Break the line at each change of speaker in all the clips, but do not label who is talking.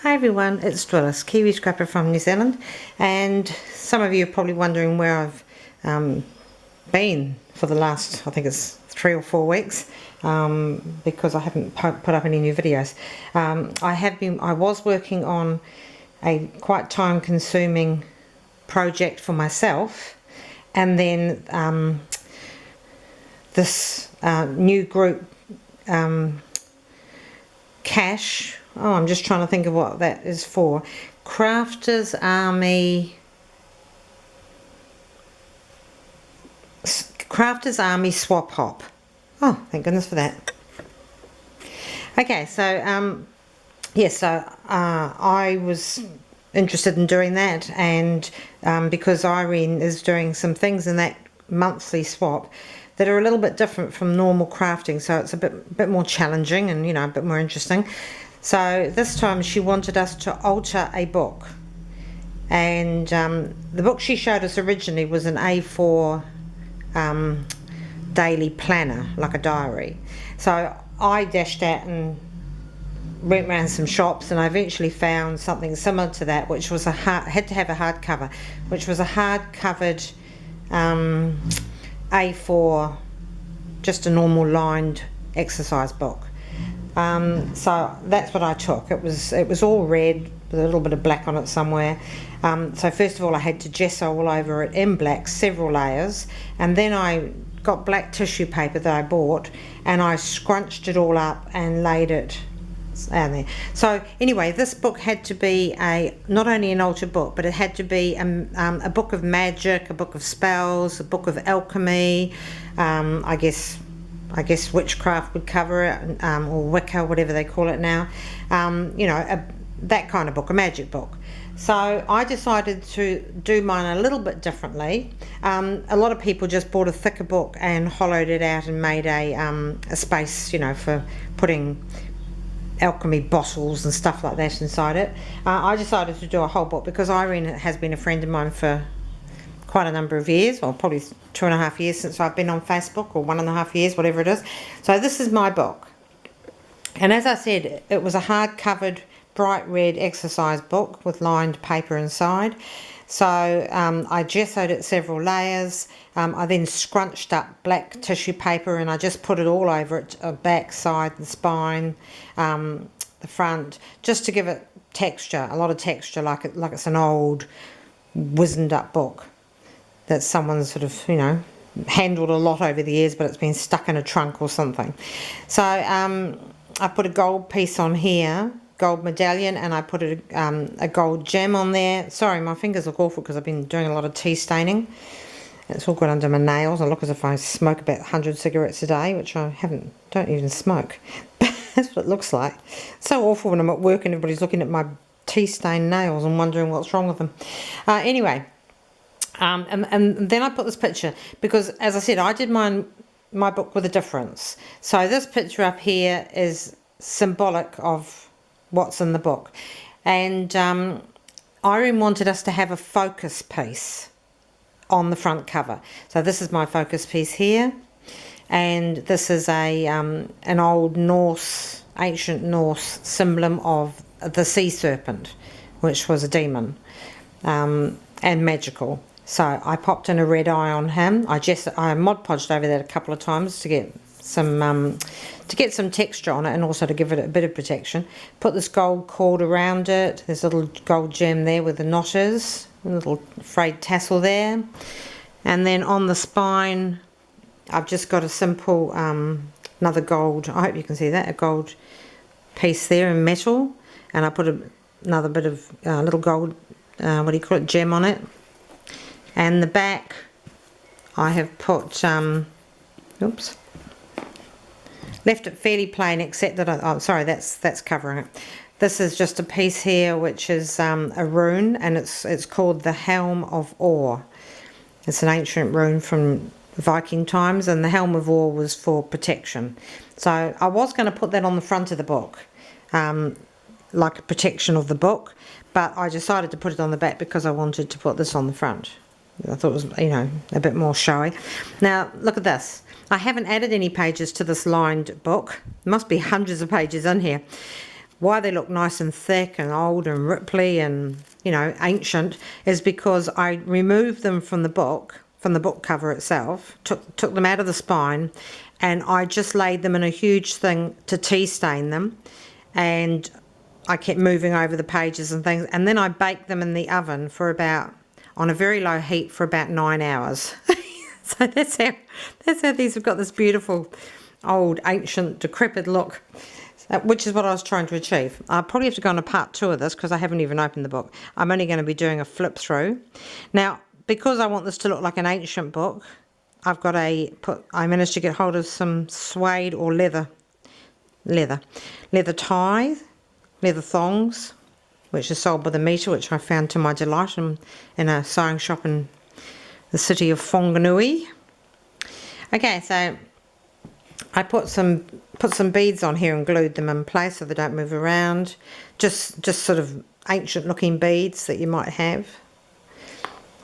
Hi everyone, it's Dwellis, Kiwi Scrapper from New Zealand, and some of you are probably wondering where I've been for the last, I think it's 3 or 4 weeks, because I haven't put up any new videos. I was working on a quite time-consuming project for myself, and then this new group, C.A.S.H. Oh, I'm just trying to think of what that is for. Crafters Army Swap Hop. Oh, thank goodness for that. Okay, so yes, so I was interested in doing that, and because Irene is doing some things in that monthly swap that are a little bit different from normal crafting, so it's a bit more challenging and, you know, a bit more interesting. So this time she wanted us to alter a book, and the book she showed us originally was an A4 daily planner, like a diary. So I dashed out and went around some shops, and I eventually found something similar to that, which was had to have a hardcover, which was a hard-covered A4, just a normal lined exercise book. So that's what I took. It was all red with a little bit of black on it somewhere. So first of all I had to gesso all over it in black, several layers, and then I got black tissue paper that I bought and I scrunched it all up and laid it down there. So anyway, this book had to be not only an altered book, but it had to be a book of magic, a book of spells, a book of alchemy, I guess witchcraft would cover it, or Wicca, whatever they call it now, you know, that kind of book, a magic book. So I decided to do mine a little bit differently. A lot of people just bought a thicker book and hollowed it out and made a space, you know, for putting alchemy bottles and stuff like that inside it. I decided to do a whole book because Irene has been a friend of mine for quite a number of years, or probably 2.5 years since I've been on Facebook, or 1.5 years, whatever it is. So this is my book, and as I said, it was a hard-covered bright red exercise book with lined paper inside. So I gessoed it several layers. I then scrunched up black tissue paper and I just put it all over it, back, side, the spine, the front, just to give it texture, a lot of texture, like it's an old wizened up book that someone sort of, you know, handled a lot over the years, but it's been stuck in a trunk or something. So I put a gold piece on here, gold medallion, and I put a gold gem on there. Sorry, my fingers look awful because I've been doing a lot of tea staining. It's all got under my nails. I look as if I smoke about 100 cigarettes a day, which I don't even smoke. That's what it looks like. It's so awful when I'm at work and everybody's looking at my tea stained nails and wondering what's wrong with them. Anyway. And then I put this picture because, as I said, I did my book with a difference. So this picture up here is symbolic of what's in the book. And Irene wanted us to have a focus piece on the front cover. So this is my focus piece here. And this is an old Norse, ancient Norse symbol of the sea serpent, which was a demon, and magical. So I popped in a red eye on him. I Mod Podged over that a couple of times to get some texture on it, and also to give it a bit of protection. Put this gold cord around it. There's a little gold gem there with the notches, a little frayed tassel there. And then on the spine, I've just got a simple another gold. I hope you can see that, a gold piece there in metal, and I put another bit of little gold, what do you call it, gem on it. And the back, I have put, oops, left it fairly plain, except that sorry, that's covering it. This is just a piece here, which is a rune, and it's called the Helm of Or. It's an ancient rune from Viking times, and the Helm of Or was for protection. So I was going to put that on the front of the book, like a protection of the book, but I decided to put it on the back because I wanted to put this on the front. I thought it was, you know, a bit more showy. Now, look at this. I haven't added any pages to this lined book. There must be hundreds of pages in here. why they look nice and thick and old and ripply and, you know, ancient, is because I removed them from the book cover itself, took them out of the spine, and I just laid them in a huge thing to tea stain them, and I kept moving over the pages and things, and then I baked them in the oven for about, on a very low heat, for about 9 hours. So that's how these have got this beautiful old ancient decrepit look, which is what I was trying to achieve. I'll probably have to go on a part 2 of this because I haven't even opened the book. I'm only going to be doing a flip through. Now, because I want this to look like an ancient book, I managed to get hold of some suede or leather tie, leather thongs, which is sold by the metre, which I found to my delight in a sewing shop in the city of Whanganui. Okay, so I put some beads on here and glued them in place so they don't move around. Just sort of ancient looking beads that you might have,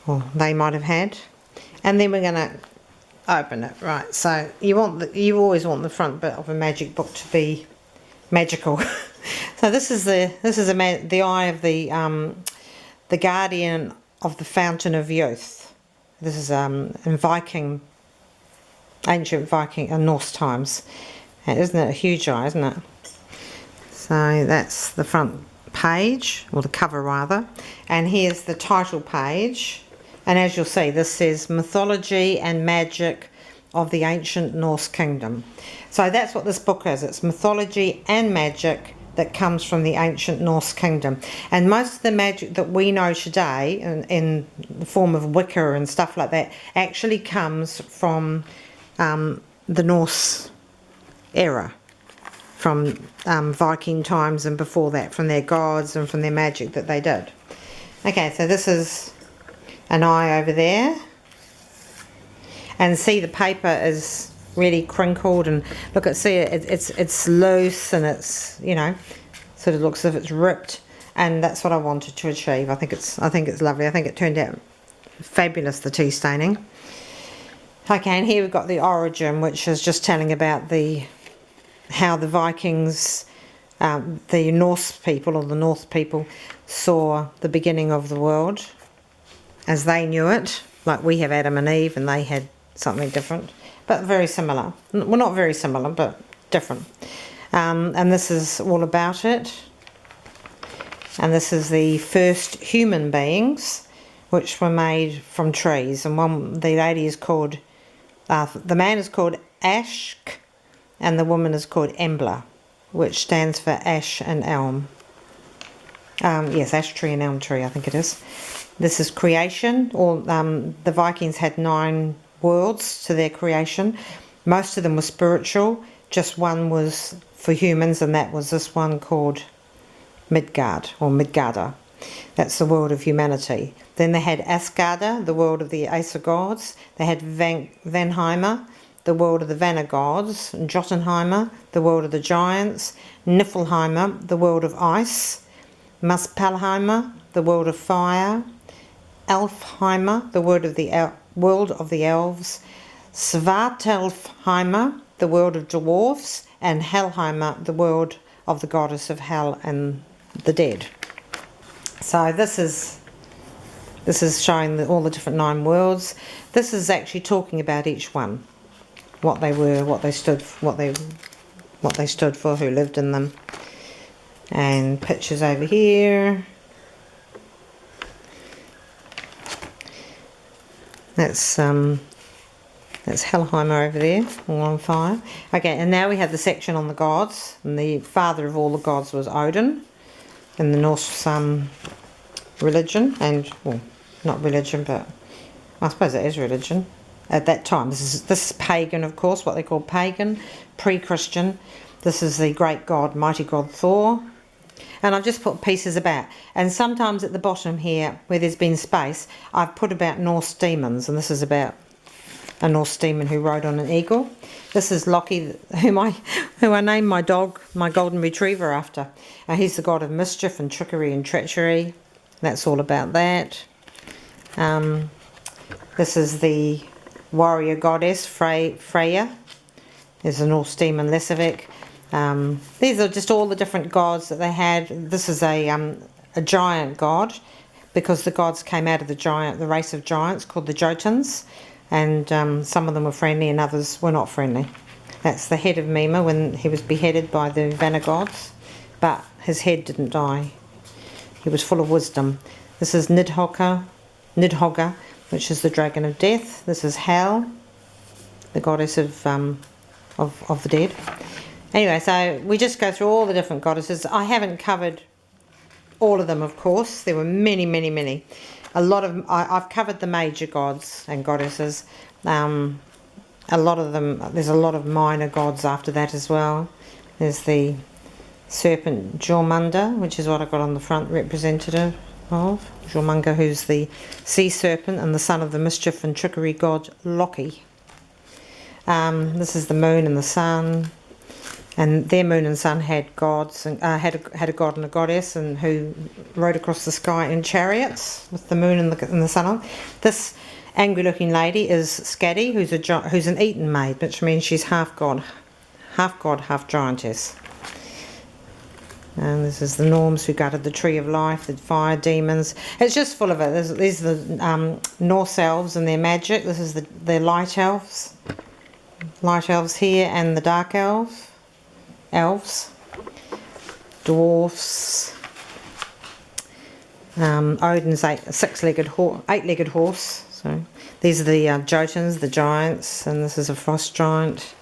or they might have had. And then we're going to open it, right? So you always want the front bit of a magic book to be magical. So this is the eye of the guardian of the fountain of youth. This is in ancient Viking and Norse times. Isn't it a huge eye, isn't it? So that's the front page, or the cover rather, and here's the title page. And as you'll see, this says Mythology and Magic of the Ancient Norse Kingdom. So that's what this book is. It's mythology and magic that comes from the ancient Norse Kingdom. And most of the magic that we know today, in the form of Wicca and stuff like that, actually comes from the Norse era, from Viking times and before that, from their gods and from their magic that they did. Okay, so this is an eye over there, and see the paper is really crinkled, and look, it's loose, and it's, you know, sort of looks as if it's ripped, and that's what I wanted to achieve. I think it's lovely. I think it turned out fabulous, the tea staining. Okay, and here we've got the origin, which is just telling about how the Vikings, the Norse people, or the Norse people, saw the beginning of the world as they knew it. Like we have Adam and Eve, and they had something different, but very similar. Well, not very similar, but different. And this is all about it. And this is the first human beings, which were made from trees. And the lady is called, the man is called C.A.S.H, and the woman is called Embla, which stands for ash and elm. Yes, ash tree and elm tree, I think it is. This is creation. The Vikings had 9 worlds to their creation. Most of them were spiritual. Just one was for humans, and that was this one called Midgard, or Midgarda. That's the world of humanity. Then they had Asgarda, the world of the Ace of Gods. They had Vanheimer, the world of the Vanna gods. Jotunheimer, the world of the giants. Niflheimer, the world of ice. Muspelheimer, the world of fire. Elfheimer, the world of the elves. Svartalfheimer, the world of dwarfs. And Helheimer, the world of the goddess of hell and the dead. So this is showing all the different 9 worlds. This is actually talking about each one, what they were, what they stood for, who lived in them. And pictures over here. That's Helheimer over there, all on fire. Okay, and now we have the section on the gods, and the father of all the gods was Odin in the Norse religion, and, well, not religion, but I suppose it is religion at that time. This is pagan, of course, what they call pagan, pre-Christian. This is the great god, mighty god Thor. And I've just put pieces about. And sometimes at the bottom here, where there's been space, I've put about Norse demons, and this is about a Norse demon who rode on an eagle. This is Lockie, who I named my dog, my golden retriever, after. He's the god of mischief and trickery and treachery. That's all about that. This is the warrior goddess, Freya. There's a Norse demon, Lesavik. These are just all the different gods that they had. This is a giant god, because the gods came out of the race of giants called the Jotuns, and some of them were friendly and others were not friendly. That's the head of Mima when he was beheaded by the Vanna gods, but his head didn't die. He was full of wisdom. This is Nidhogga, which is the dragon of death. This is Hel, the goddess of the dead. Anyway, so we just go through all the different goddesses. I haven't covered all of them, of course. There were many, many, many. I've covered the major gods and goddesses. A lot of them, there's a lot of minor gods after that as well. There's the serpent Jormungandr, which is what I got on the front representative of. Jormungandr, who's the sea serpent and the son of the mischief and trickery god Loki. This is the moon and the sun. And their moon and sun had gods, and had a god and a goddess, and who rode across the sky in chariots with the moon and the sun on. This angry-looking lady is Skadi, who's an Eton maid, which means she's half god, half giantess. And this is the Norse who guarded the tree of life, the fire demons. It's just full of it. These are the Norse elves and their magic. This is the light elves here, and the dark elves, dwarfs, Odin's eight-legged horse. So these are the Jotuns, the giants, and this is a frost giant.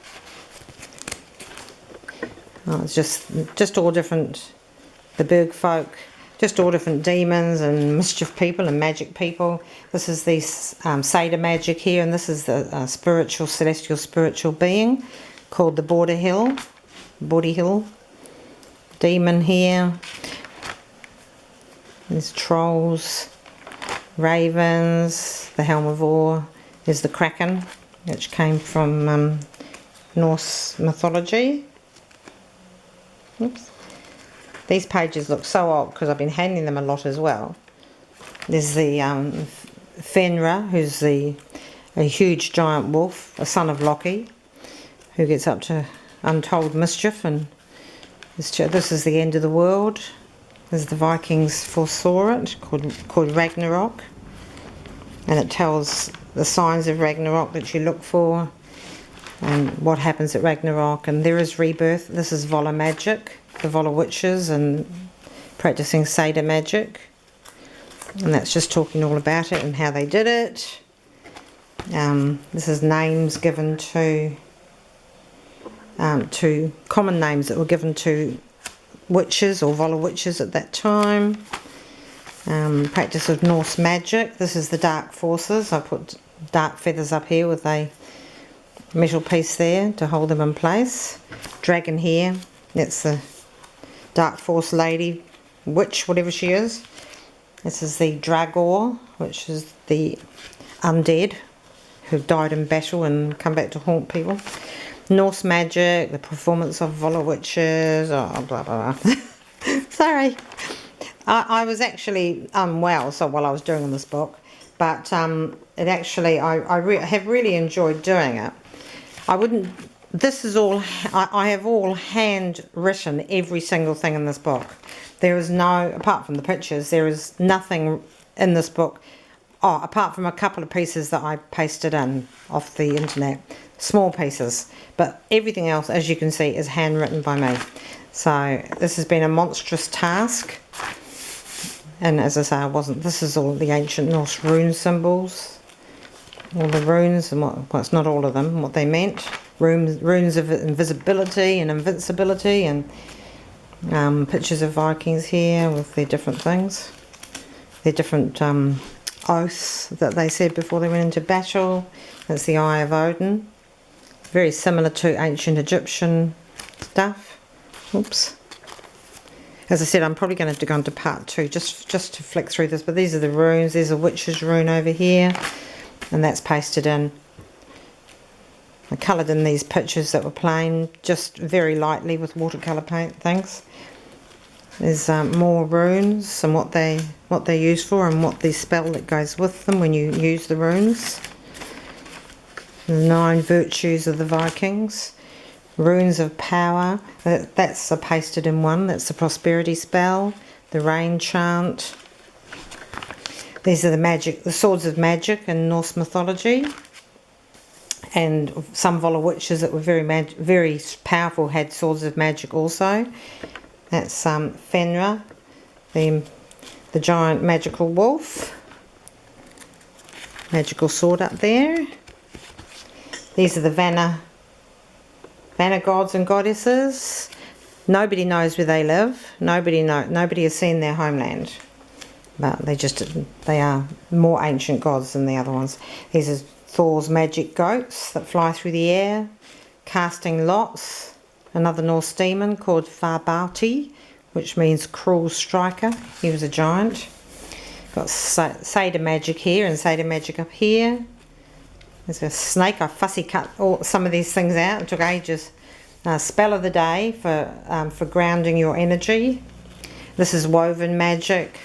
Oh, it's just all different. The Berg folk, just all different demons and mischief people and magic people. This is the C.A.S.H magic here, and this is the celestial spiritual being called the Body Hill demon here. There's trolls, ravens, the helm of Or. There's the kraken, which came from Norse mythology. Oops. These pages look so old because I've been handing them a lot as well. There's the Fenrir, who's a huge giant wolf, a son of Loki, who gets up to untold mischief, and this is the end of the world, as the Vikings foresaw it, called Ragnarok, and it tells the signs of Ragnarok that you look for and what happens at Ragnarok. And there is rebirth. This is Vola magic, the Vola witches, and practicing C.A.S.H magic, and that's just talking all about it and how they did it. This is names given to common names that were given to witches or Vola witches at that time. Practice of Norse magic. This is the dark forces. I put dark feathers up here with a metal piece there to hold them in place. Dragon here. That's the dark force lady, witch, whatever she is. This is the Dragor, which is the undead who've died in battle and come back to haunt people. Norse magic, the performance of Vola witches, blah blah blah. Sorry, I was actually unwell, so while I was doing this book, but it actually I have really enjoyed doing it. This is all I have all handwritten every single thing in this book. There is no, apart from the pictures, there is nothing in this book. Oh, apart from a couple of pieces that I pasted in off the internet, small pieces, but everything else, as you can see, is handwritten by me. So this has been a monstrous task, and as I say, this is all the ancient Norse rune symbols, all the runes, and well, it's not all of them, what they meant. Runes of invisibility and invincibility, and pictures of Vikings here with their different things, their different oaths that they said before they went into battle. That's the Eye of Odin, very similar to ancient Egyptian stuff. Oops. As I said, I'm probably going to have to go into part 2 just to flick through this, but these are the runes. There's a witch's rune over here, and that's pasted in. I coloured in these pictures that were plain, just very lightly with watercolour paint things. There's more runes and what they're used for, and what the spell that goes with them when you use the runes. The 9 virtues of the Vikings. Runes of Power. That's a pasted in one. That's the prosperity spell. The rain chant. These are the swords of magic in Norse mythology. And some Volla witches that were very powerful had swords of magic also. That's Fenrir, the giant magical wolf. Magical sword up there. These are the Vanna gods and goddesses. Nobody knows where they live. Nobody has seen their homeland. But they are more ancient gods than the other ones. These are Thor's magic goats that fly through the air. Casting lots. Another Norse demon called Farbauti, which means cruel striker. He was a giant. Got C.A.S.H magic here and C.A.S.H magic up here. There's a snake. I fussy cut some of these things out. It took ages. Spell of the day for grounding your energy. This is woven magic.